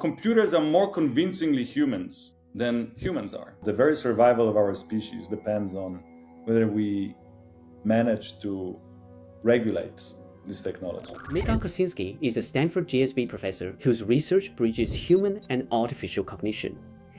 Computers are more convincingly humans than humans are. The very survival of our species depends on whether we manage to regulate this technology. Michal Kosinski is a Stanford GSB professor whose research bridges human and artificial cognition.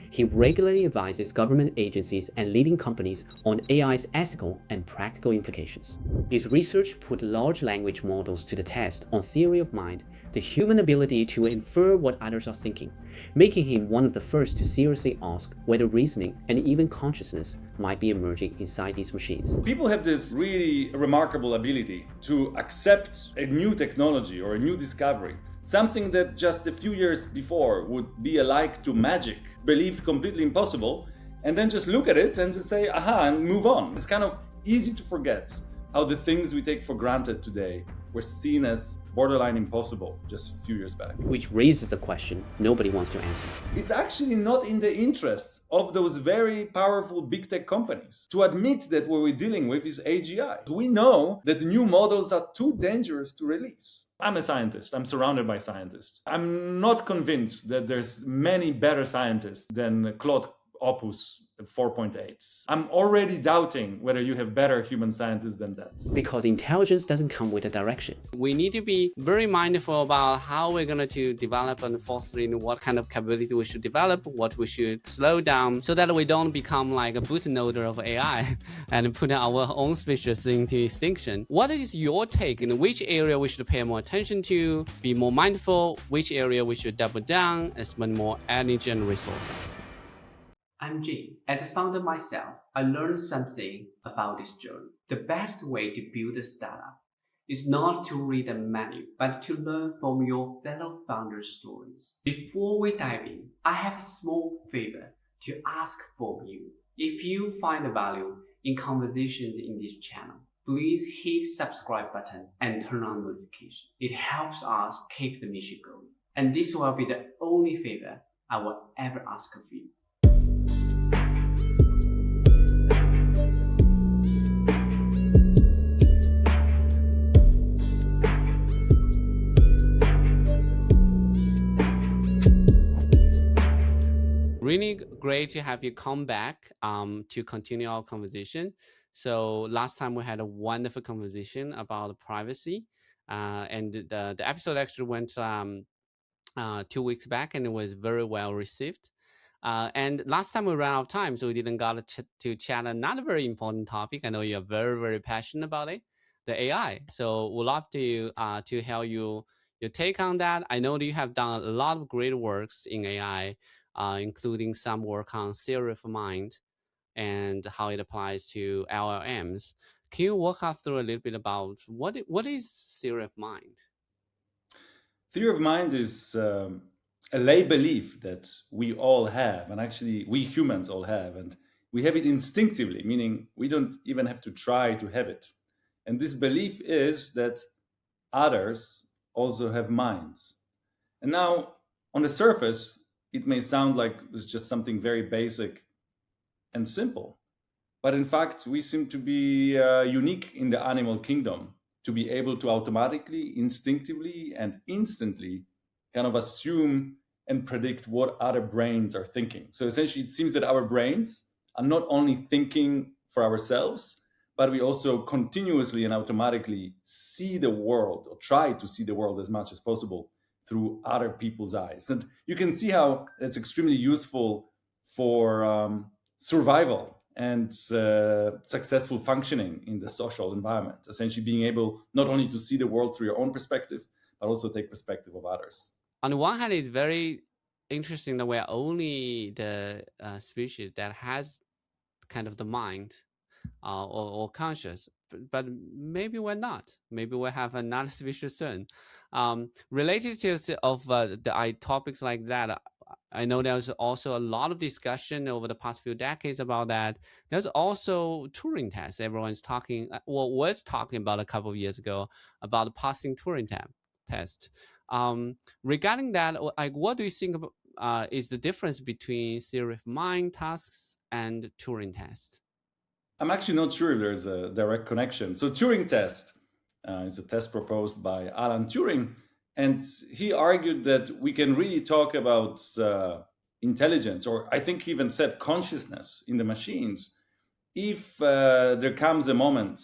He regularly advises government agencies and leading companies on AI's ethical and practical implications. His research put large language models to the test on theory of mind, the human ability to infer what others are thinking, making him one of the first to seriously ask whether reasoning and even consciousness might be emerging inside these machines. People have this really remarkable ability to accept a new technology or a new discovery, something that just a few years before would be alike to magic, believed completely impossible, and then just look at it and just say, aha, and move on. It's kind of easy to forget how the things we take for granted today were seen as borderline impossible just a few years back. Which raises a question nobody wants to answer. It's actually not in the interests of those very powerful big tech companies to admit that what we're dealing with is AGI. We know that new models are too dangerous to release. I'm a scientist. I'm surrounded by scientists. I'm not convinced that there's many better scientists than Claude Opus 4.8. I'm already doubting whether you have better human scientists than that. Because intelligence doesn't come with a direction. We need to be very mindful about how we're going to develop and foster what kind of capability we should develop, what we should slow down, so that we don't become like a bootloader of AI and put our own species into extinction. What is your take in which area we should pay more attention to, be more mindful, which area we should double down and spend more energy and resources? I'm Jay. As a founder myself, I learned something about this journey. The best way to build a startup is not to read a manual, but to learn from your fellow founders' stories. Before we dive in, I have a small favor to ask from you. If you find value in conversations in this channel, please hit subscribe button and turn on notifications. It helps us keep the mission going. And this will be the only favor I will ever ask of you. Really great to have you come back to continue our conversation. So last time we had a wonderful conversation about privacy, and the episode actually went 2 weeks back, and it was very well received. And last time we ran out of time, so we didn't got to chat another very important topic. I know you're very, very passionate about it, the AI. So we'd love to hear your take on that. I know that you have done a lot of great works in AI, including some work on theory of mind and how it applies to LLMs. Can you walk us through a little bit about what is theory of mind? Theory of mind is a lay belief that we all have, and actually we humans all have, and we have it instinctively, meaning we don't even have to try to have it. And this belief is that others also have minds. And now, on the surface, it may sound like it's just something very basic and simple. But in fact, we seem to be unique in the animal kingdom to be able to automatically, instinctively, and instantly kind of assume and predict what other brains are thinking. So essentially, it seems that our brains are not only thinking for ourselves, but we also continuously and automatically see the world, or try to see the world as much as possible, through other people's eyes. And you can see how it's extremely useful for survival and successful functioning in the social environment. Essentially being able not only to see the world through your own perspective, but also take perspective of others. On the one hand, it's very interesting that we're only the species that has kind of the mind or conscious, but maybe we're not. Maybe we'll have another species soon. Related to the topics like that, I know there's also a lot of discussion over the past few decades about that. There's also Turing test. Everyone's talking, was talking about a couple of years ago about passing Turing test. Regarding that, like, what do you think is the difference between theory of mind tasks and Turing test? I'm actually not sure if there's a direct connection. So Turing test is a test proposed by Alan Turing And he argued that we can really talk about intelligence, or I think he even said consciousness in the machines, if there comes a moment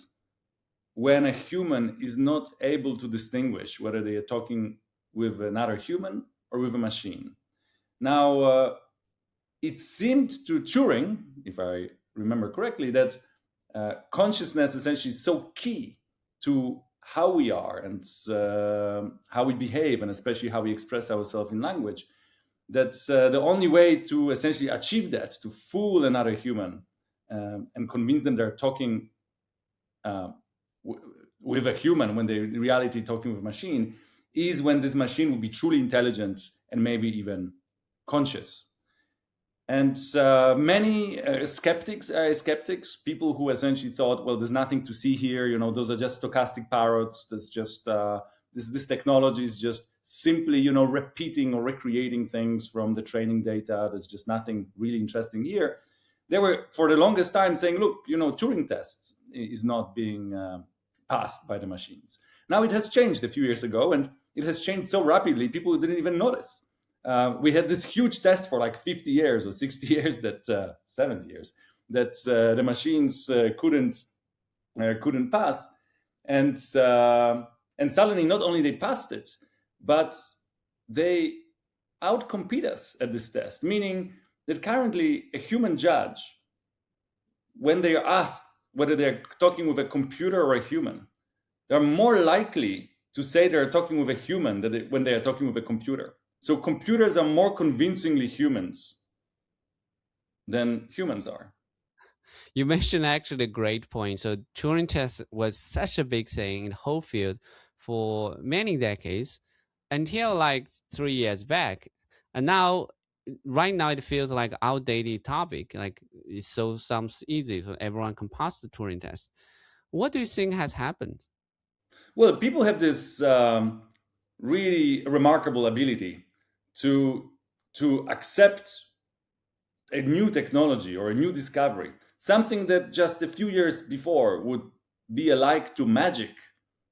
when a human is not able to distinguish whether they are talking with another human or with a machine. Now, it seemed to Turing, if I remember correctly, that consciousness essentially is so key to how we are and how we behave, and especially how we express ourselves in language, that the only way to essentially achieve that, to fool another human and convince them they're talking with a human when they're in reality talking with a machine, is when this machine will be truly intelligent and maybe even conscious. And many skeptics, people who essentially thought, well, there's nothing to see here, those are just stochastic parrots, there's just this technology is just simply repeating or recreating things from the training data, there's just nothing really interesting here. They were for the longest time saying, look, Turing tests is not being passed by the machines. Now it has changed a few years ago, and it has changed so rapidly people didn't even notice. We had this huge test for like 50 years or 60 years, 70 years, that the machines couldn't pass, and suddenly not only they passed it, but they outcompete us at this test, meaning that currently a human judge, when they are asked whether they're talking with a computer or a human, they're more likely to say they're talking with a human than when they are talking with a computer. So computers are more convincingly humans than humans are. You mentioned actually a great point. So Turing test was such a big thing in the whole field for many decades until like 3 years back. And now, right now, it feels like outdated topic. Like it so sounds easy, so everyone can pass the Turing test. What do you think has happened? Well, people have this really remarkable ability to accept a new technology or a new discovery, something that just a few years before would be alike to magic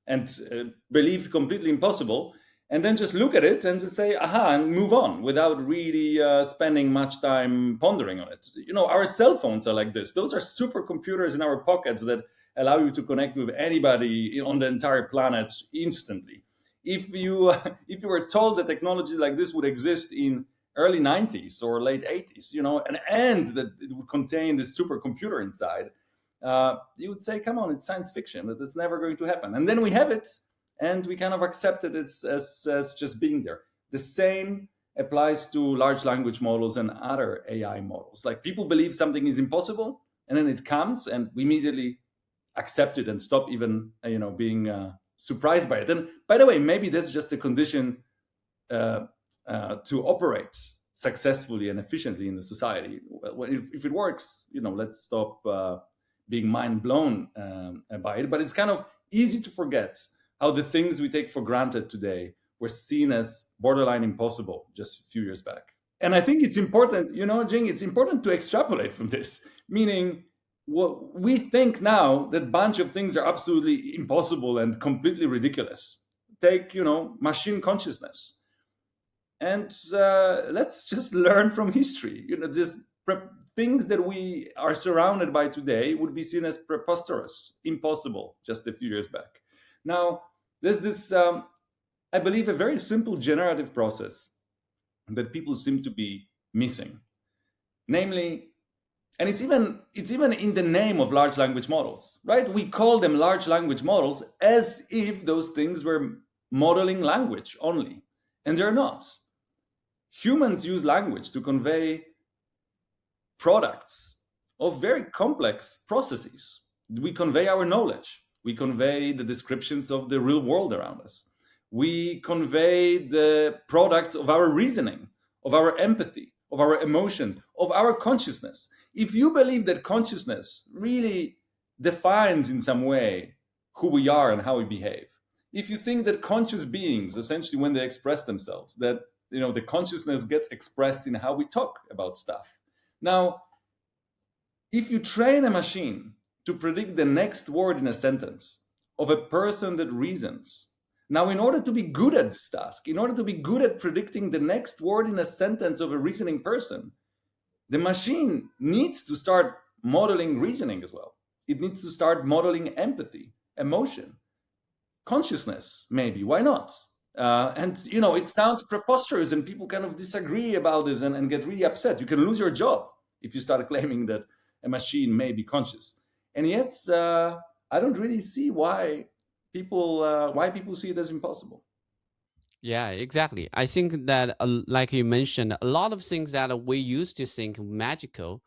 and believed completely impossible, and then just look at it and just say, aha, and move on without really spending much time pondering on it. Our cell phones are like this. Those are supercomputers in our pockets that allow you to connect with anybody on the entire planet instantly. If you were told that technology like this would exist in early 90s or late 80s, and that it would contain this supercomputer inside, you would say, come on, it's science fiction, that it's never going to happen. And then we have it, and we kind of accept it as just being there. The same applies to large language models and other AI models. Like, people believe something is impossible, and then it comes, and we immediately accept it and stop even being surprised by it. And by the way, maybe that's just a condition to operate successfully and efficiently in the society. Well, if it works, let's stop being mind blown by it. But it's kind of easy to forget how the things we take for granted today were seen as borderline impossible just a few years back. And I think it's important, Jing, it's important to extrapolate from this, meaning what we think now that bunch of things are absolutely impossible and completely ridiculous. Take, machine consciousness. And let's just learn from history. Just things that we are surrounded by today would be seen as preposterous, impossible just a few years back. Now, there's this, I believe, a very simple generative process that people seem to be missing. Namely, and it's even in the name of large language models, right? We call them large language models as if those things were modeling language only, and they're not. Humans use language to convey products of very complex processes. We convey our knowledge. We convey the descriptions of the real world around us. We convey the products of our reasoning, of our empathy, of our emotions, of our consciousness. If you believe that consciousness really defines in some way who we are and how we behave, if you think that conscious beings, essentially when they express themselves, that the consciousness gets expressed in how we talk about stuff. Now, if you train a machine to predict the next word in a sentence of a person that reasons, Now, in order to be good at this task, in order to be good at predicting the next word in a sentence of a reasoning person, the machine needs to start modeling reasoning as well. It needs to start modeling empathy, emotion, consciousness, maybe. Why not? And it sounds preposterous, and people kind of disagree about this and get really upset. You can lose your job if you start claiming that a machine may be conscious. And yet, I don't really see why people see it as impossible. Yeah, exactly. I think that, like you mentioned, a lot of things that we used to think magical,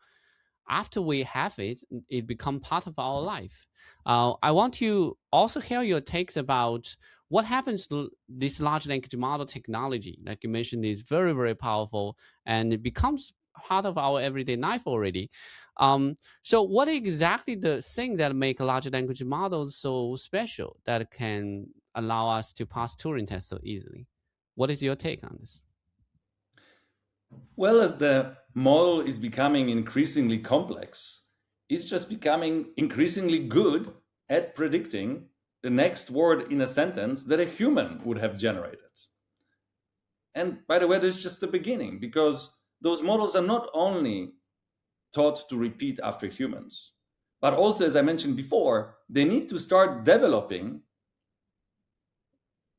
after we have it, it become part of our life. I want to also hear your takes about what happens to this large language model technology. Like you mentioned, is very, very powerful, and it becomes part of our everyday life already. So what exactly the thing that make large language models so special that can allow us to pass Turing test so easily? What is your take on this? Well, as the model is becoming increasingly complex, it's just becoming increasingly good at predicting the next word in a sentence that a human would have generated. And by the way, this is just the beginning, because those models are not only taught to repeat after humans, but also, as I mentioned before, they need to start developing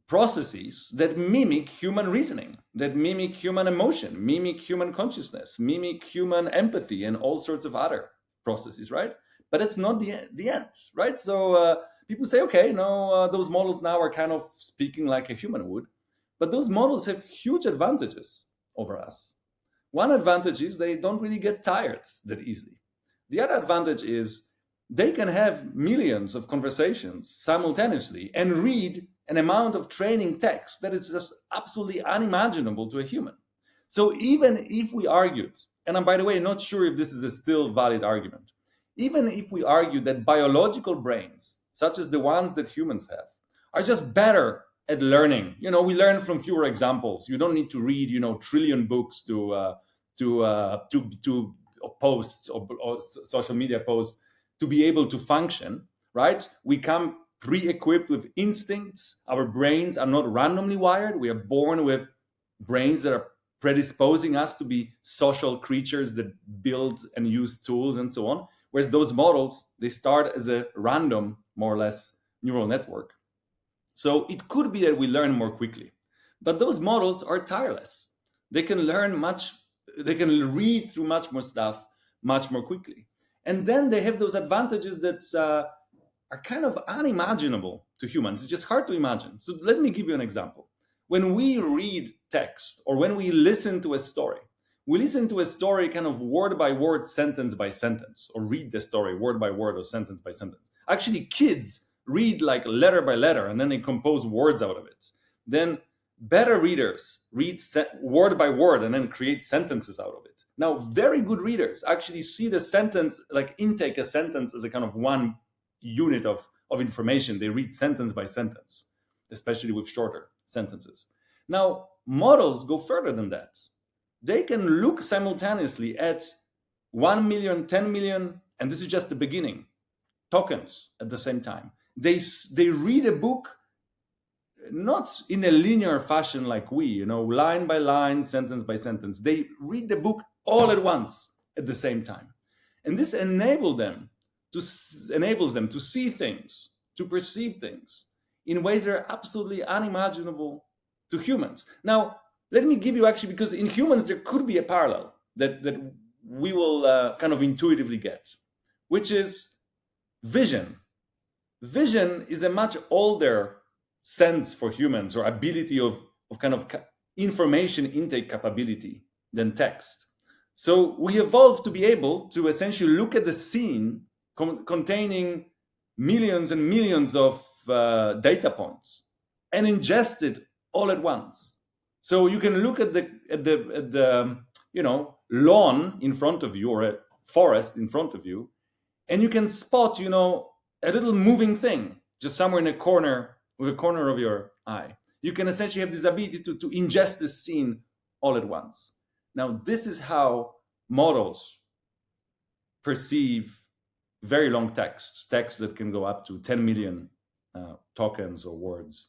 processes that mimic human reasoning, that mimic human emotion, mimic human consciousness, mimic human empathy, and all sorts of other processes, right? But it's not the end, right? So people say, okay, no, those models now are kind of speaking like a human would, but those models have huge advantages over us. One advantage is they don't really get tired that easily. The other advantage is they can have millions of conversations simultaneously and read an amount of training text that is just absolutely unimaginable to a human. So even if we argued, and I'm, by the way, not sure if this is a still valid argument, even if we argue that biological brains, such as the ones that humans have, are just better at learning. We learn from fewer examples. You don't need to read, trillion books to posts or social media posts to be able to function, right? We come pre-equipped with instincts. Our brains are not randomly wired. We are born with brains that are predisposing us to be social creatures that build and use tools and so on. Whereas those models, they start as a random, more or less, neural network. So it could be that we learn more quickly. But those models are tireless. They can read through much more stuff much more quickly. And then they have those advantages that are kind of unimaginable to humans. It's just hard to imagine. So let me give you an example. When we read text or when we listen to a story, we listen to a story kind of word by word, sentence by sentence, or read the story word by word or sentence by sentence. Actually, kids read like letter by letter, and then they compose words out of it. Then better readers read word by word and then create sentences out of it. Now, very good readers actually see the sentence, like intake a sentence as a kind of one unit of information. They read sentence by sentence, especially with shorter sentences. Now, models go further than that. They can look simultaneously at 1 million, 10 million, and this is just the beginning, tokens at the same time. They read a book not in a linear fashion like we, line by line, sentence by sentence. They read the book all at once at the same time. And this enables them to see things, to perceive things in ways that are absolutely unimaginable to humans. Now, let me give you actually, because in humans there could be a parallel that we will kind of intuitively get, which is vision. Vision is a much older sense for humans, or ability of kind of information intake capability, than text. So we evolved to be able to essentially look at the scene containing millions and millions of data points and ingest it all at once. So you can look at the lawn in front of you, or a forest in front of you, and you can spot a little moving thing just somewhere in a corner, with a corner of your eye. You can essentially have this ability to ingest the scene all at once. Now, this is how models perceive very long text that can go up to 10 million tokens or words.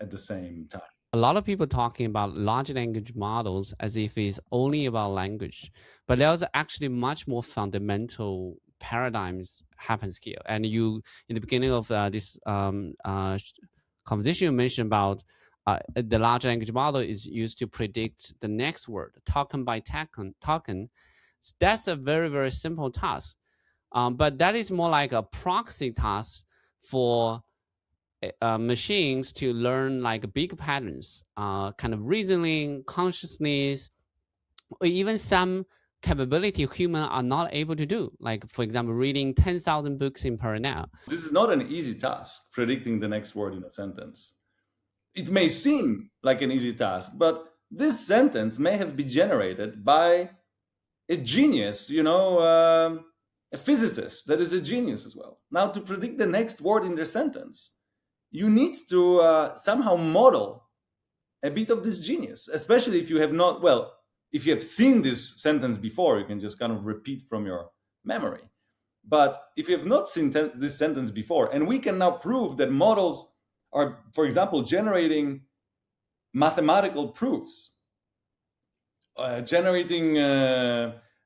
at the same time. A lot of people talking about large language models as if it's only about language, but there's actually much more fundamental paradigms happens here. And you, in the beginning of this conversation, you mentioned about the large language model is used to predict the next word, token by token. That's a very, very simple task. But that is more like a proxy task for machines to learn like big patterns, kind of reasoning, consciousness, or even some capability humans are not able to do. Like, for example, reading 10,000 books in per hour. This is not an easy task, predicting the next word in a sentence. It may seem like an easy task, but this sentence may have been generated by a genius, a physicist that is a genius as well. Now, to predict the next word in their sentence, you need to somehow model a bit of this genius, especially if you have not, well, if you have seen this sentence before, you can just kind of repeat from your memory. But if you have not seen this sentence before, and we can now prove that models are, for example, generating mathematical proofs, generating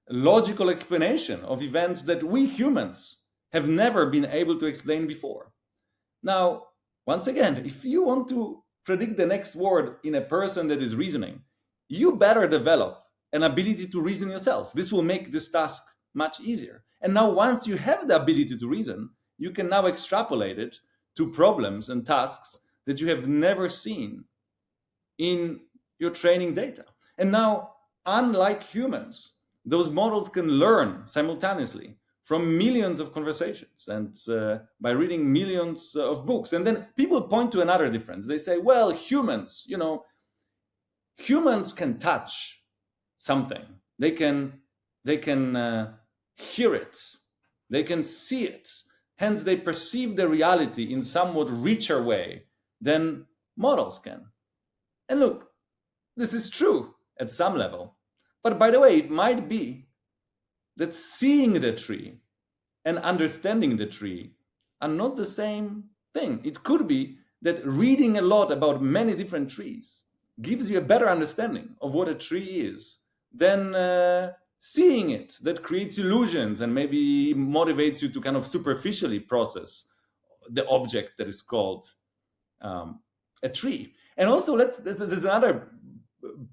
logical explanation of events that we humans have never been able to explain before. Now, once again, if you want to predict the next word in a person that is reasoning, you better develop an ability to reason yourself. This will make this task much easier. And now, once you have the ability to reason, you can now extrapolate it to problems and tasks that you have never seen in your training data. And now, unlike humans, those models can learn simultaneously from millions of conversations and by reading millions of books. And then people point to another difference. They say, well, humans can touch something. They can hear it. They can see it. Hence, they perceive the reality in somewhat richer way than models can. And look, this is true at some level. But by the way, it might be that seeing the tree and understanding the tree are not the same thing. It could be that reading a lot about many different trees gives you a better understanding of what a tree is than seeing it. That creates illusions and maybe motivates you to kind of superficially process the object that is called a tree. And also, there's another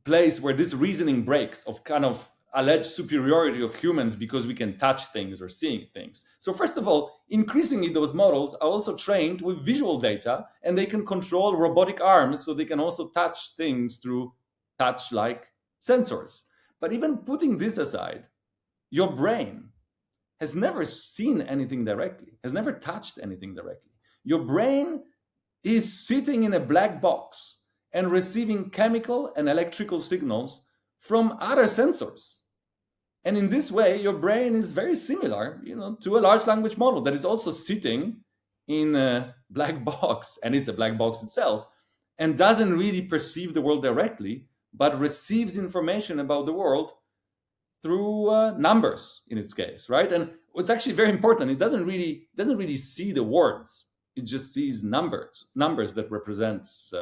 place where this reasoning breaks of kind of alleged superiority of humans because we can touch things or seeing things. So first of all, increasingly those models are also trained with visual data, and they can control robotic arms, so they can also touch things through touch-like sensors. But even putting this aside, your brain has never seen anything directly, has never touched anything directly. Your brain is sitting in a black box and receiving chemical and electrical signals from other sensors. And in this way, your brain is very similar, to a large language model that is also sitting in a black box, and it's a black box itself, and doesn't really perceive the world directly, but receives information about the world through numbers in its case, right? And what's actually very important, it doesn't really see the words. It just sees numbers that represents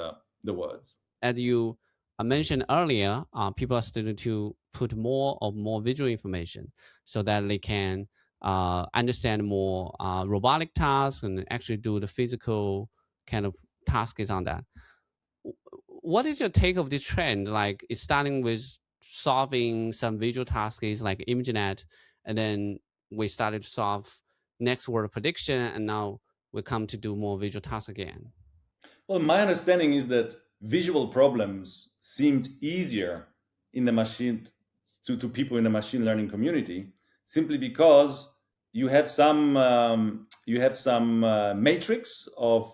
the words. As you mentioned earlier, people are starting to put more visual information so that they can understand more robotic tasks and actually do the physical kind of tasks on that. What is your take of this trend? Like, it's starting with solving some visual tasks like ImageNet, and then we started to solve next word prediction, and now we come to do more visual tasks again. Well, my understanding is that visual problems seemed easier in the machine to people in the machine learning community, simply because you have some matrix of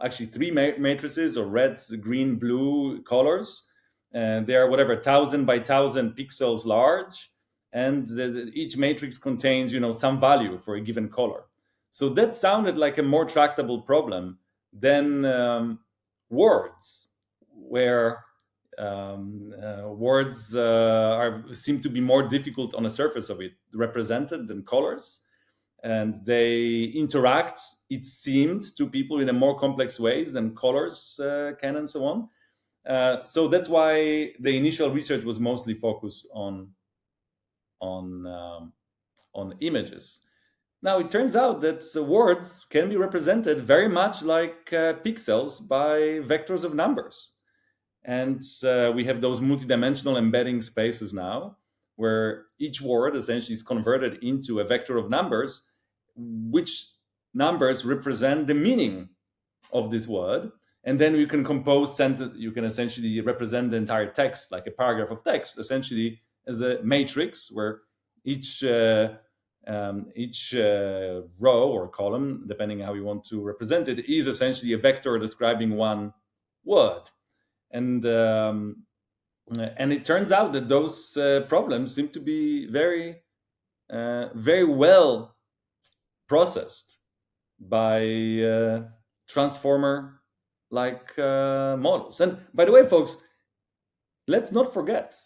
actually three matrices of red, green, blue colors. They are 1,000 by 1,000 pixels large, and each matrix contains some value for a given color. So that sounded like a more tractable problem than words, where words seem to be more difficult on the surface of it represented than colors. and they interact, it seemed, to people in a more complex ways than colors can, and so on. So that's why the initial research was mostly focused on images. Now, it turns out that words can be represented very much like pixels by vectors of numbers. And we have those multidimensional embedding spaces now, where each word essentially is converted into a vector of numbers, which numbers represent the meaning of this word. And then you can compose sentence, you can essentially represent the entire text, like a paragraph of text, essentially as a matrix where each row or column, depending on how you want to represent it, is essentially a vector describing one word. And it turns out that those problems seem to be very well processed by transformer-like models. And by the way, folks, let's not forget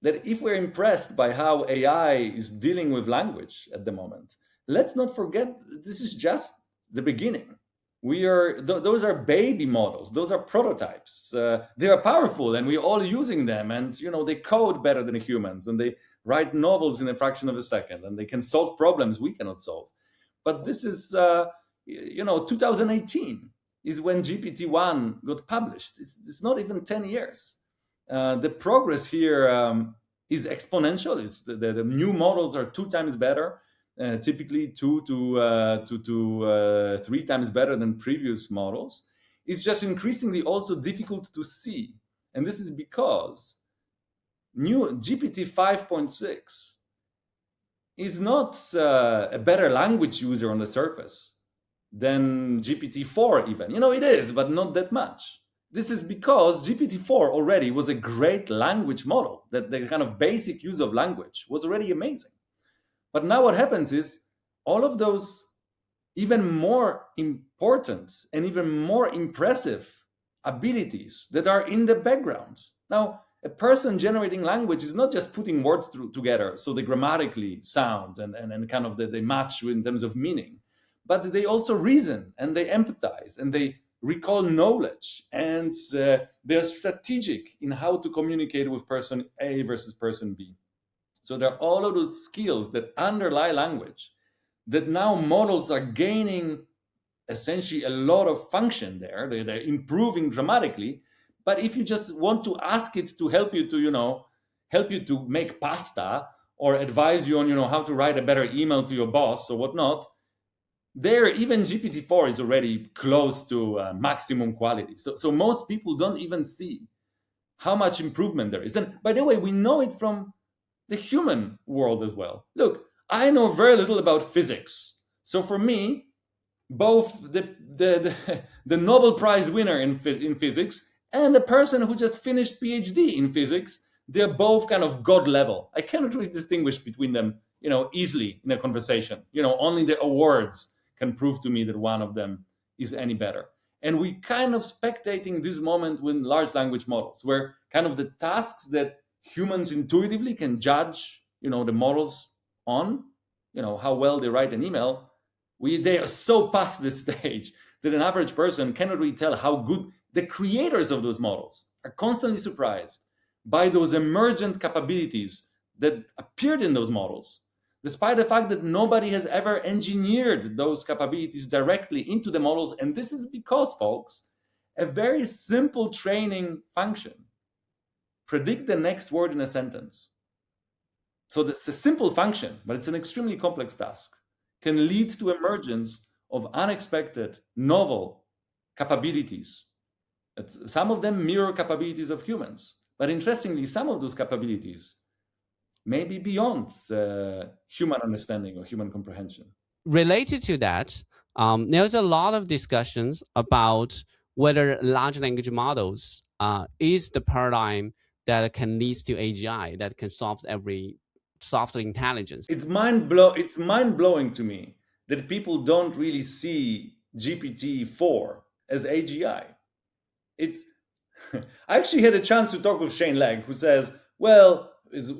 that if we're impressed by how AI is dealing with language at the moment, let's not forget this is just the beginning. Those are baby models. Those are prototypes. They are powerful, and we're all using them. And they code better than humans, and they write novels in a fraction of a second, and they can solve problems we cannot solve. But this is, 2018 is when GPT-1 got published. It's not even 10 years. The progress here is exponential. It's the new models are 2 times better. Typically 2 to 3 times better than previous models. It's just increasingly also difficult to see. And this is because new GPT 5.6 is not a better language user on the surface than GPT-4 even. It is, but not that much. This is because GPT-4 already was a great language model, that the kind of basic use of language was already amazing. But now what happens is all of those even more important and even more impressive abilities that are in the background. Now, a person generating language is not just putting words together so they grammatically sound and kind of they match in terms of meaning, but they also reason and they empathize and they recall knowledge, and they're strategic in how to communicate with person A versus person B. So there are all of those skills that underlie language that now models are gaining essentially a lot of function there. They're improving dramatically. But if you just want to ask it to help you to make pasta or advise you on, how to write a better email to your boss or whatnot, there even GPT-4 is already close to maximum quality. So most people don't even see how much improvement there is. And by the way, we know it from the human world as well. Look, I know very little about physics. So for me, both the Nobel Prize winner in physics and the person who just finished PhD in physics, they're both kind of God level. I cannot really distinguish between them, easily in a conversation. Only the awards can prove to me that one of them is any better. And we kind of spectating this moment with large language models, where kind of the tasks that humans intuitively can judge, the models on, how well they write an email, they are so past this stage that an average person cannot really tell how good the creators of those models are. Constantly surprised by those emergent capabilities that appeared in those models, despite the fact that nobody has ever engineered those capabilities directly into the models. And this is because, folks, a very simple training function, predict the next word in a sentence. So that's a simple function, but it's an extremely complex task, can lead to emergence of unexpected, novel capabilities. Some of them mirror capabilities of humans, but interestingly, some of those capabilities may be beyond human understanding or human comprehension. Related to that, there's a lot of discussions about whether large language models is the paradigm that can lead to AGI, that can solve every software intelligence. It's mind-blowing to me that people don't really see GPT-4 as AGI. I actually had a chance to talk with Shane Legg, who says, well, is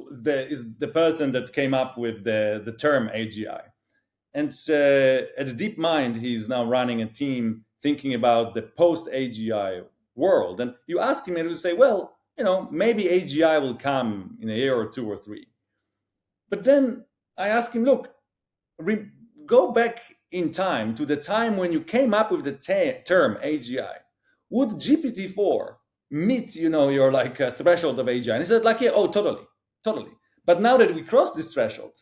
the person that came up with the term AGI. And at DeepMind, he's now running a team thinking about the post-AGI world. And you ask him, and he will say, well, maybe AGI will come in a year or 2 or 3. But then I ask him, look, go back in time to the time when you came up with the term AGI. Would GPT-4 meet, your threshold of AGI? And he said, yeah, oh, totally. But now that we crossed this threshold,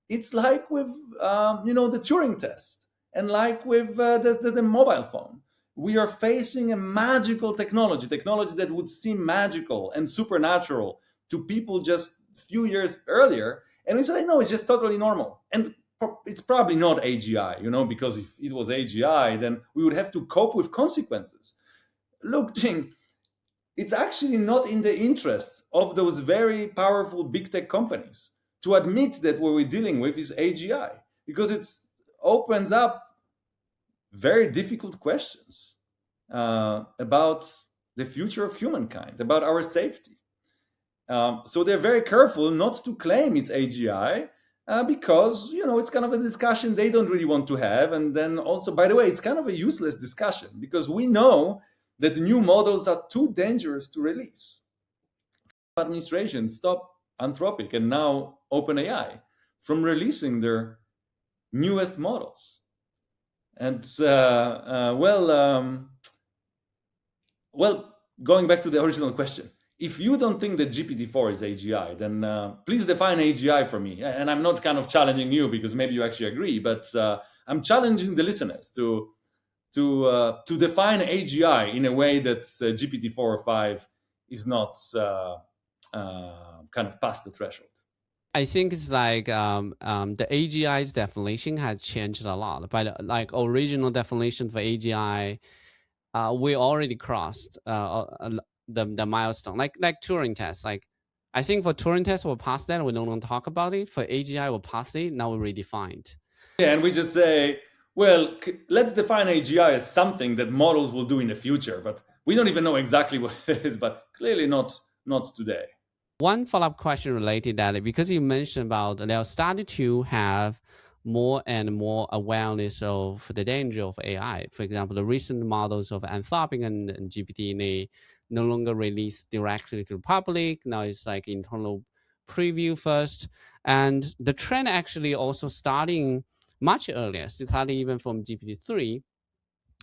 it's like with, the Turing test, and like with the mobile phone. We are facing a magical technology that would seem magical and supernatural to people just a few years earlier. And we say, no, it's just totally normal. And it's probably not AGI, because if it was AGI, then we would have to cope with consequences. Look, Jing, it's actually not in the interests of those very powerful big tech companies to admit that what we're dealing with is AGI, because it opens up very difficult questions about the future of humankind, about our safety. So they're very careful not to claim it's AGI because, it's kind of a discussion they don't really want to have. And then also, by the way, it's kind of a useless discussion because we know that new models are too dangerous to release. Administration stopped Anthropic and now OpenAI from releasing their newest models. And going back to the original question, if you don't think that GPT-4 is AGI, then please define AGI for me. And I'm not kind of challenging you because maybe you actually agree, but I'm challenging the listeners to define AGI in a way that GPT-4 or 5 is not kind of past the threshold. I think it's like the AGI's definition has changed a lot. But like original definition for AGI, we already crossed the milestone. Like Turing test. Like I think for Turing test we'll pass that. We don't want to talk about it. For AGI we'll pass it. Now we redefined. Yeah, and we just say, well, let's define AGI as something that models will do in the future, but we don't even know exactly what it is. But clearly not today. One follow-up question related to that, because you mentioned about they're starting to have more and more awareness of the danger of AI. For example, the recent models of Anthropic and GPT, they no longer release directly to the public. Now it's like internal preview first. And the trend actually also starting much earlier, starting even from GPT-3.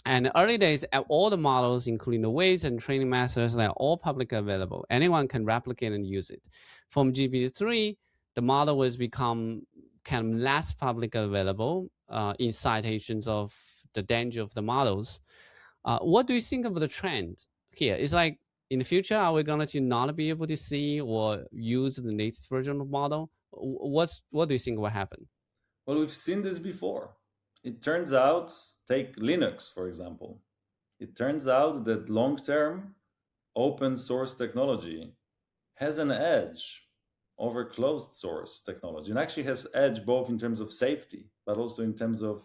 And early days, all the models, including the weights and training methods, they're all publicly available. Anyone can replicate and use it. From GPT-3, the model was become kind of less publicly available in citations of the danger of the models. What do you think of the trend here? It's like in the future, are we going to not be able to see or use the latest version of model? What do you think will happen? Well, we've seen this before. It turns out, take Linux, for example. It turns out that long-term open source technology has an edge over closed source technology, and actually has edge both in terms of safety, but also in terms of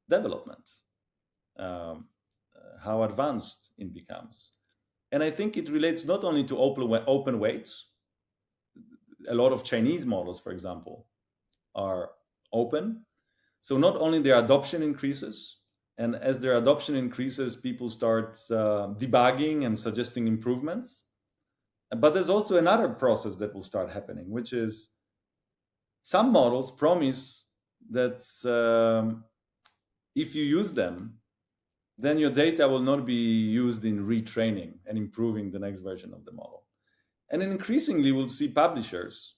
development, how advanced it becomes. And I think it relates not only to open weights. A lot of Chinese models, for example, are open. So not only their adoption increases, and as their adoption increases, people start debugging and suggesting improvements. But there's also another process that will start happening, which is some models promise that if you use them, then your data will not be used in retraining and improving the next version of the model. And then increasingly, we'll see publishers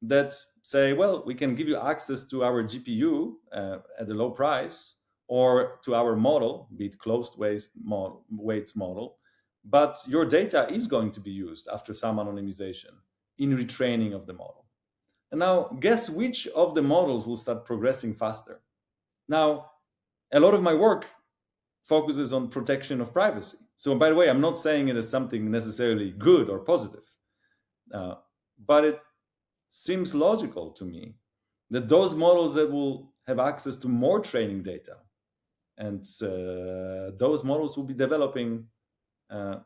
that say, well, we can give you access to our GPU at a low price, or to our model, be it closed weights model, but your data is going to be used after some anonymization in retraining of the model. And now, guess which of the models will start progressing faster? Now, a lot of my work focuses on protection of privacy. So, by the way, I'm not saying it as something necessarily good or positive, but it seems logical to me that those models that will have access to more training data, and those models will be developing, the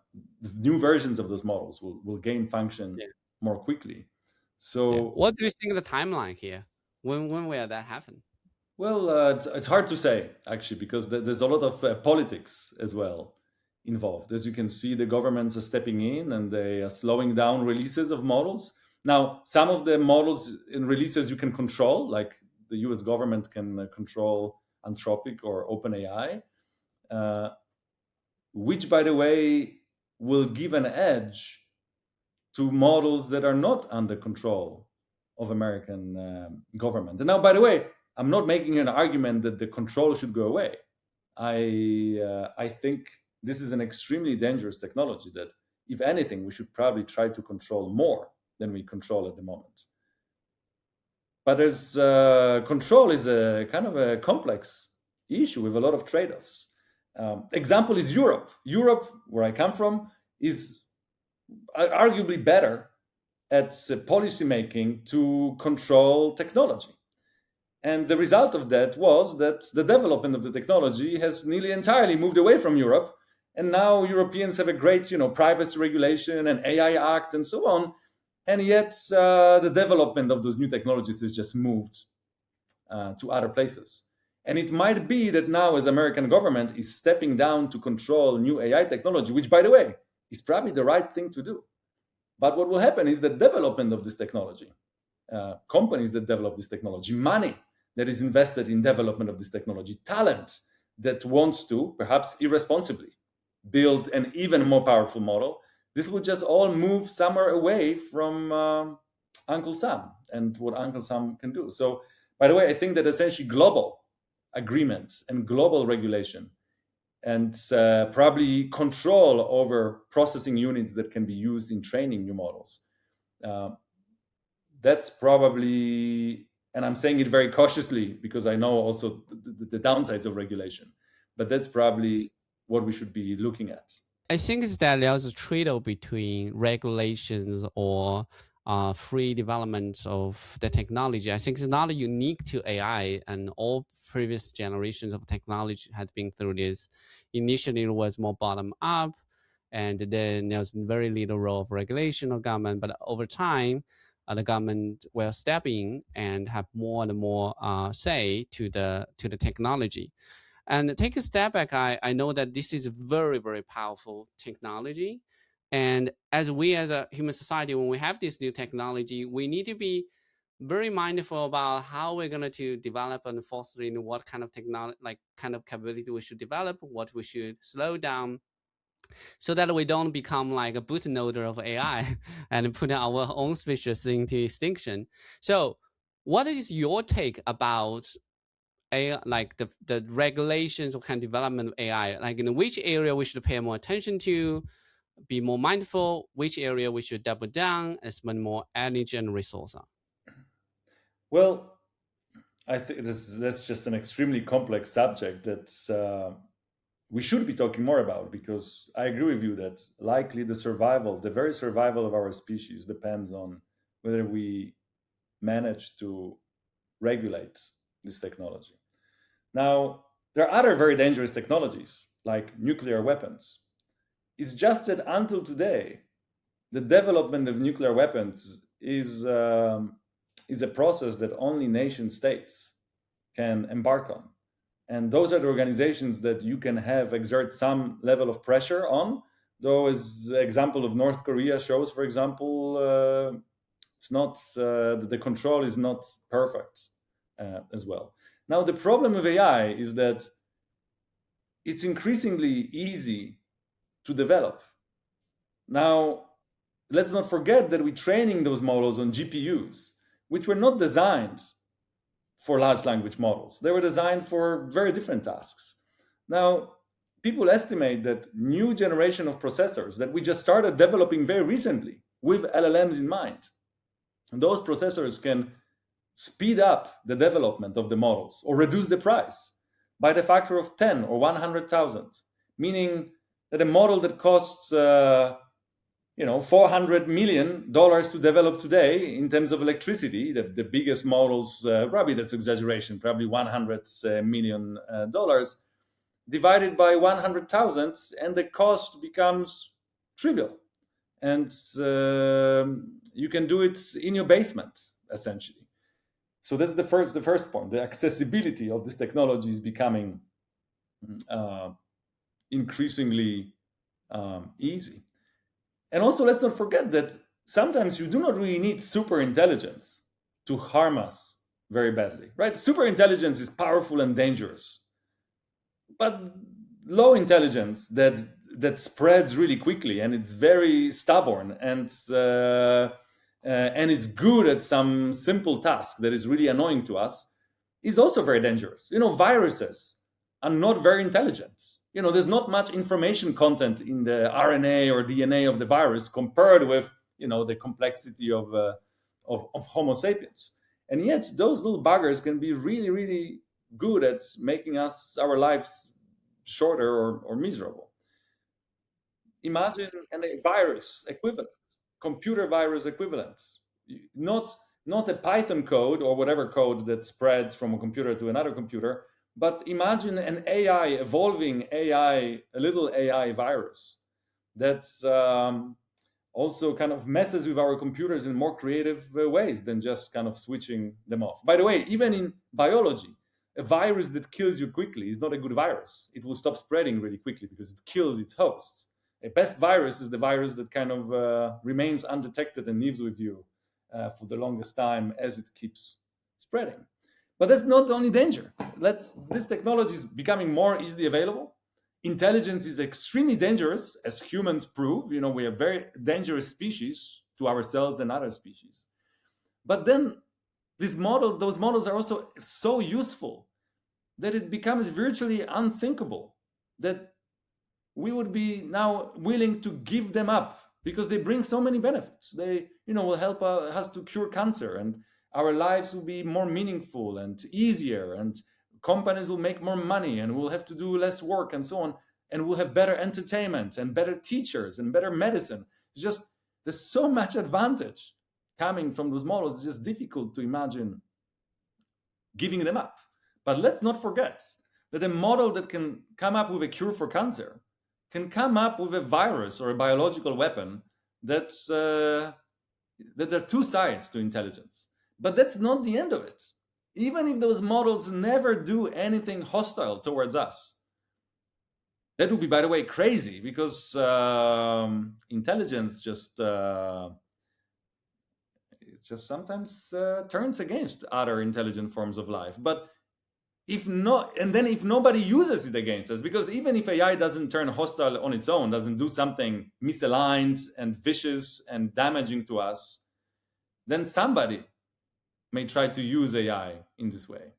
new versions of those models will gain function more quickly. So what do you think of the timeline here? When will that happen? Well, it's hard to say, actually, because there's a lot of politics as well involved. As you can see, the governments are stepping in and they are slowing down releases of models. Now, some of the models and releases you can control, like the US government can control Anthropic or OpenAI, uh, which, by the way, will give an edge to models that are not under control of American government. And now, by the way, I'm not making an argument that the control should go away. I think this is an extremely dangerous technology that, if anything, we should probably try to control more than we control at the moment. But as control is a kind of a complex issue with a lot of trade-offs. Example is Europe. Europe, where I come from, is arguably better at policy making to control technology. And the result of that was that the development of the technology has nearly entirely moved away from Europe. And now Europeans have a great, privacy regulation and AI Act and so on. And yet the development of those new technologies has just moved to other places. And it might be that now, as American government is stepping down to control new AI technology, which, by the way, is probably the right thing to do. But what will happen is the development of this technology, companies that develop this technology, money that is invested in development of this technology, talent that wants to, perhaps irresponsibly, build an even more powerful model, this will just all move somewhere away from Uncle Sam and what Uncle Sam can do. So, by the way, I think that essentially global agreements and global regulation and probably control over processing units that can be used in training new models. That's probably, and I'm saying it very cautiously because I know also the downsides of regulation, but that's probably what we should be looking at. I think is that there's a trade-off between regulations or free development of the technology. I think it's not unique to AI, and all previous generations of technology has been through this. Initially, it was more bottom up, and then there's very little role of regulation or government. But over time, the government will step in and have more and more say to the technology. And take a step back, I know that this is a very, very powerful technology. And as we as a human society, when we have this new technology, we need to be very mindful about how we're going to develop and foster in what kind of technology, like kind of capability we should develop, what we should slow down, so that we don't become like a bootloader of AI and put our own species into extinction. So what is your take about AI, like the regulations or kind of development of AI, like in which area we should pay more attention to, be more mindful, which area we should double down and spend more energy and resource on? Well, I think that's just an extremely complex subject that we should be talking more about, because I agree with you that likely the very survival of our species depends on whether we manage to regulate this technology. Now, there are other very dangerous technologies like nuclear weapons. It's just that until today, the development of nuclear weapons is a process that only nation states can embark on. And those are the organizations that you can have exert some level of pressure on, though, as the example of North Korea shows, for example, it's not the control is not perfect as well. Now, the problem with AI is that it's increasingly easy to develop. Now, let's not forget that we're training those models on GPUs, which were not designed for large language models. They were designed for very different tasks. Now, people estimate that new generation of processors that we just started developing very recently with LLMs in mind, and those processors can speed up the development of the models or reduce the price by the factor of 10 or 100,000, meaning that a model that costs $400 million to develop today in terms of electricity, the biggest models, probably that's exaggeration, probably $100 million, divided by 100,000, and the cost becomes trivial. And you can do it in your basement, essentially. So that's the first point. The accessibility of this technology is becoming increasingly easy. And also, let's not forget that sometimes you do not really need super intelligence to harm us very badly, right? Super intelligence is powerful and dangerous, but low intelligence that spreads really quickly and it's very stubborn and it's good at some simple task that is really annoying to us is also very dangerous. Viruses are not very intelligent. There's not much information content in the RNA or DNA of the virus compared with the complexity of Homo sapiens. And yet those little buggers can be really, really good at making our lives shorter or miserable. Imagine a virus equivalent, computer virus equivalent, not a Python code or whatever code that spreads from a computer to another computer, but imagine an evolving AI, a little AI virus that's also kind of messes with our computers in more creative ways than just kind of switching them off. By the way, even in biology, a virus that kills you quickly is not a good virus. It will stop spreading really quickly because it kills its hosts. A best virus is the virus that kind of remains undetected and lives with you for the longest time as it keeps spreading. But that's not the only danger. This technology is becoming more easily available. Intelligence is extremely dangerous, as humans prove. We are very dangerous species to ourselves and other species. But then those models are also so useful that it becomes virtually unthinkable that we would be now willing to give them up because they bring so many benefits. They, will help us to cure cancer, and our lives will be more meaningful and easier, and companies will make more money, and we'll have to do less work and so on, and we'll have better entertainment and better teachers and better medicine. There's so much advantage coming from those models. It's just difficult to imagine giving them up. But let's not forget that a model that can come up with a cure for cancer can come up with a virus or a biological weapon that there are two sides to intelligence. But that's not the end of it. Even if those models never do anything hostile towards us, that would be, by the way, crazy, because intelligence just sometimes turns against other intelligent forms of life. But if nobody uses it against us, because even if AI doesn't turn hostile on its own, doesn't do something misaligned and vicious and damaging to us, then somebody may try to use AI in this way.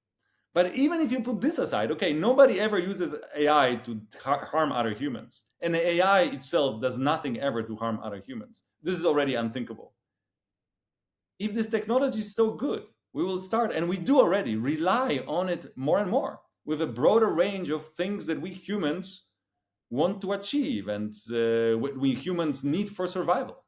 But even if you put this aside, okay, nobody ever uses AI to harm other humans. And the AI itself does nothing ever to harm other humans. This is already unthinkable. If this technology is so good, we will start, and we do already, rely on it more and more with a broader range of things that we humans want to achieve and we humans need for survival.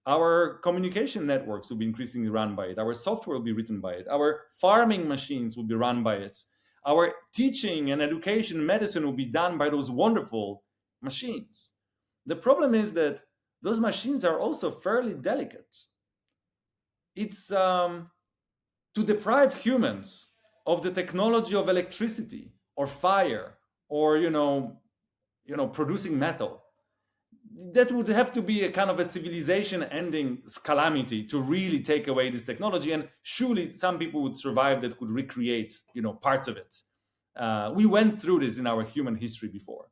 Our communication networks will be increasingly run by it. Our software will be written by it. Our farming machines will be run by it. Our teaching and education, medicine will be done by those wonderful machines. The problem is that those machines are also fairly delicate. It's to deprive humans of the technology of electricity or fire or producing metal. That would have to be a kind of a civilization-ending calamity to really take away this technology, and surely some people would survive that could recreate, parts of it. We went through this in our human history before.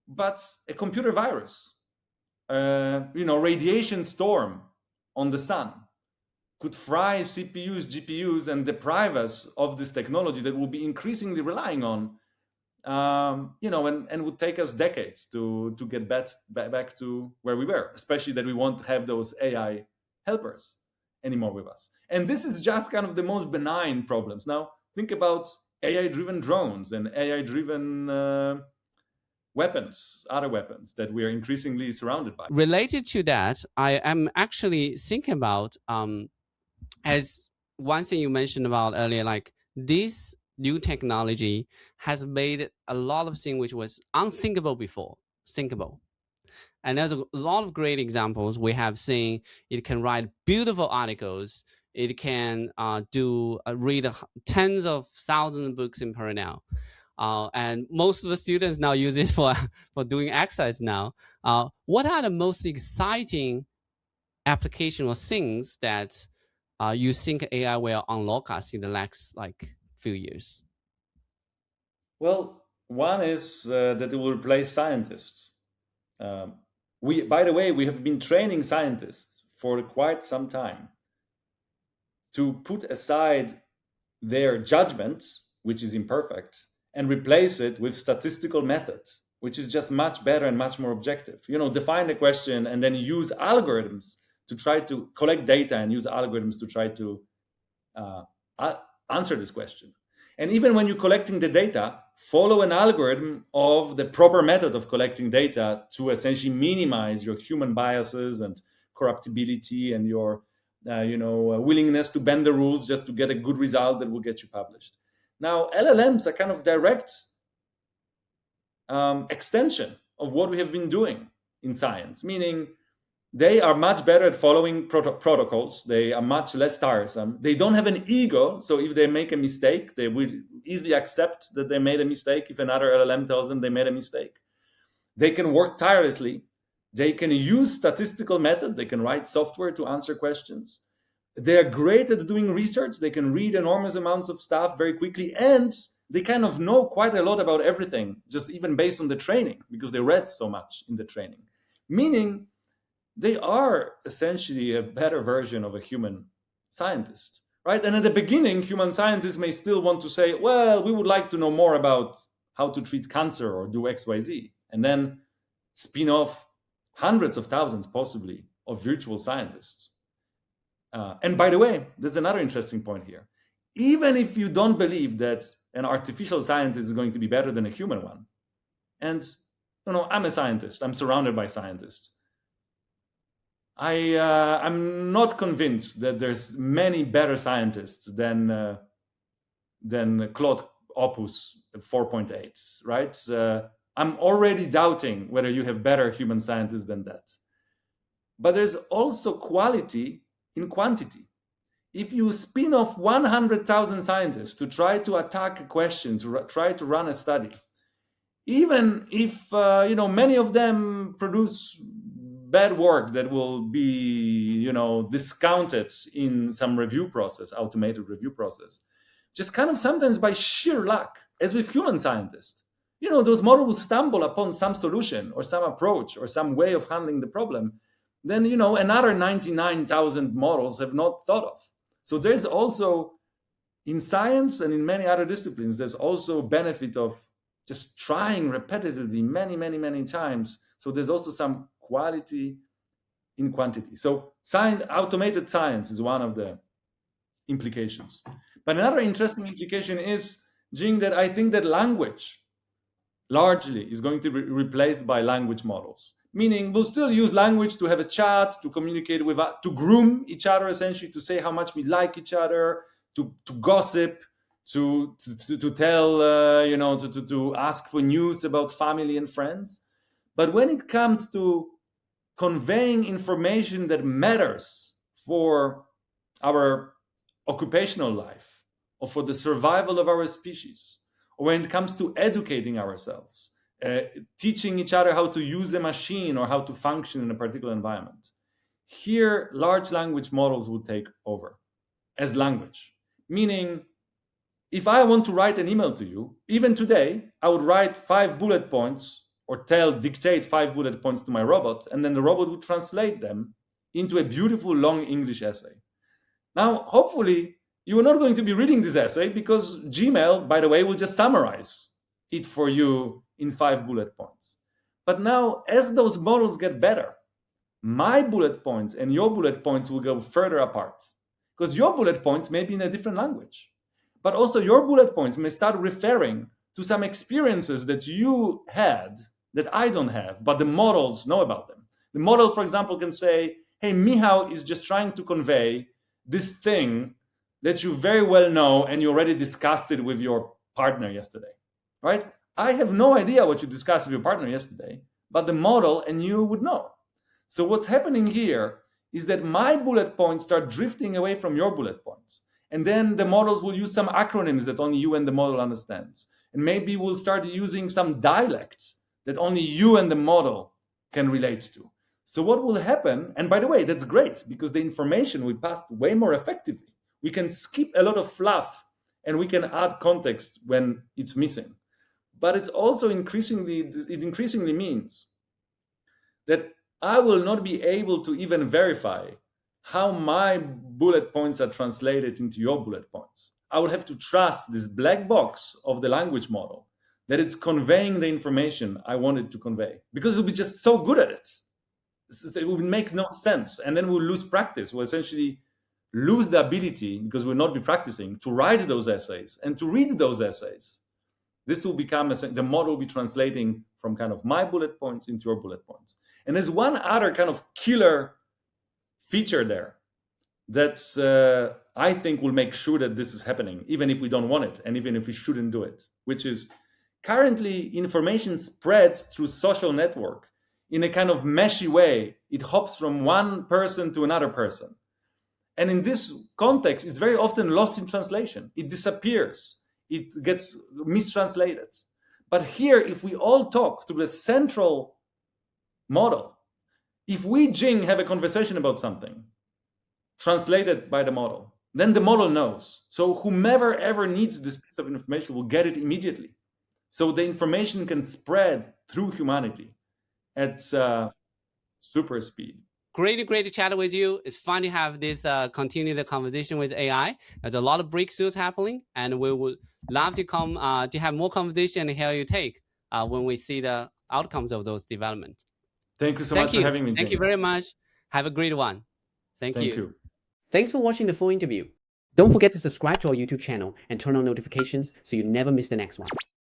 But a computer virus, radiation storm on the sun could fry CPUs, GPUs, and deprive us of this technology that we'll be increasingly relying on. And would take us decades to get back to where we were, especially that we won't have those AI helpers anymore with us. And this is just kind of the most benign problems. Now, think about AI-driven drones and AI-driven weapons, other weapons that we are increasingly surrounded by. Related to that, I am actually thinking about, as one thing you mentioned about earlier, like this new technology has made a lot of things which was unthinkable before thinkable. And there's a lot of great examples we have seen. It can write beautiful articles. It can read tens of thousands of books in parallel. And most of the students now use it for doing exercise now. What are the most exciting application or things that you think AI will unlock us in the next few years? Well, one is that it will replace scientists. By the way, we have been training scientists for quite some time to put aside their judgment, which is imperfect, and replace it with statistical method, which is just much better and much more objective. Define the question and then use algorithms to try to collect data and use algorithms to try to answer this question. And even when you're collecting the data, follow an algorithm of the proper method of collecting data to essentially minimize your human biases and corruptibility and your willingness to bend the rules just to get a good result that will get you published. Now, LLMs are kind of direct extension of what we have been doing in science, meaning they are much better at following protocols. They are much less tiresome. They don't have an ego. So if they make a mistake, they will easily accept that they made a mistake if another LLM tells them they made a mistake. They can work tirelessly. They can use statistical method. They can write software to answer questions. They are great at doing research. They can read enormous amounts of stuff very quickly. And they kind of know quite a lot about everything, just even based on the training, because they read so much in the training. Meaning, they are essentially a better version of a human scientist, right? And at the beginning, human scientists may still want to say, well, we would like to know more about how to treat cancer or do XYZ, and then spin off hundreds of thousands, possibly, of virtual scientists. And by the way, there's another interesting point here. Even if you don't believe that an artificial scientist is going to be better than a human one, and I'm a scientist, I'm surrounded by scientists, I'm not convinced that there's many better scientists than Claude Opus 4.8, right? I'm already doubting whether you have better human scientists than that. But there's also quality in quantity. If you spin off 100,000 scientists to try to attack a question, to try to run a study, even if many of them produce bad work that will be discounted in some review process, automated review process, just kind of sometimes by sheer luck, as with human scientists, those models will stumble upon some solution or some approach or some way of handling the problem, then another 99,000 models have not thought of. So there's also, in science and in many other disciplines, there's also benefit of just trying repetitively many times. So there's also some quality in quantity. So automated science is one of the implications. But another interesting implication is, Jing, that I think that language largely is going to be replaced by language models. Meaning we'll still use language to have a chat, to communicate with, to groom each other, essentially, to say how much we like each other, to gossip, to tell, to ask for news about family and friends. But when it comes to conveying information that matters for our occupational life or for the survival of our species, or when it comes to educating ourselves, teaching each other how to use a machine or how to function in a particular environment, here large language models will take over as language. Meaning, if I want to write an email to you, even today, I would write 5 bullet points or dictate 5 bullet points to my robot, and then the robot would translate them into a beautiful long English essay. Now, hopefully, you are not going to be reading this essay because Gmail, by the way, will just summarize it for you in 5 bullet points. But now, as those models get better, my bullet points and your bullet points will go further apart, because your bullet points may be in a different language, but also your bullet points may start referring to some experiences that you had that I don't have, but the models know about them. The model, for example, can say, hey, Michal is just trying to convey this thing that you very well know and you already discussed it with your partner yesterday, right? I have no idea what you discussed with your partner yesterday, but the model and you would know. So what's happening here is that my bullet points start drifting away from your bullet points. And then the models will use some acronyms that only you and the model understands. And maybe we'll start using some dialects that only you and the model can relate to. So what will happen, and by the way, that's great because the information we passed way more effectively. We can skip a lot of fluff and we can add context when it's missing. But it's also increasingly means that I will not be able to even verify how my bullet points are translated into your bullet points. I will have to trust this black box of the language model that it's conveying the information I wanted to convey because it'll be just so good at it. It would make no sense. And then we'll lose practice. We'll essentially lose the ability, because we'll not be practicing, to write those essays and to read those essays. This will become, the model will be translating from kind of my bullet points into your bullet points. And there's one other kind of killer feature there that I think will make sure that this is happening, even if we don't want it, and even if we shouldn't do it, which is currently information spreads through social network in a kind of meshy way. It hops from one person to another person. And in this context, it's very often lost in translation. It disappears. It gets mistranslated. But here, if we all talk through the central model, if we, Jing, have a conversation about something translated by the model, then the model knows. So whomever ever needs this piece of information will get it immediately. So the information can spread through humanity at super speed. Great to chat with you. It's fun to have this continue the conversation with AI. There's a lot of breakthroughs happening, and we would love to come to have more conversation and hear your take when we see the outcomes of those developments. Thank you so much for having me. Thank you very much. Have a great one. Thank you. Thanks for watching the full interview. Don't forget to subscribe to our YouTube channel and turn on notifications so you never miss the next one.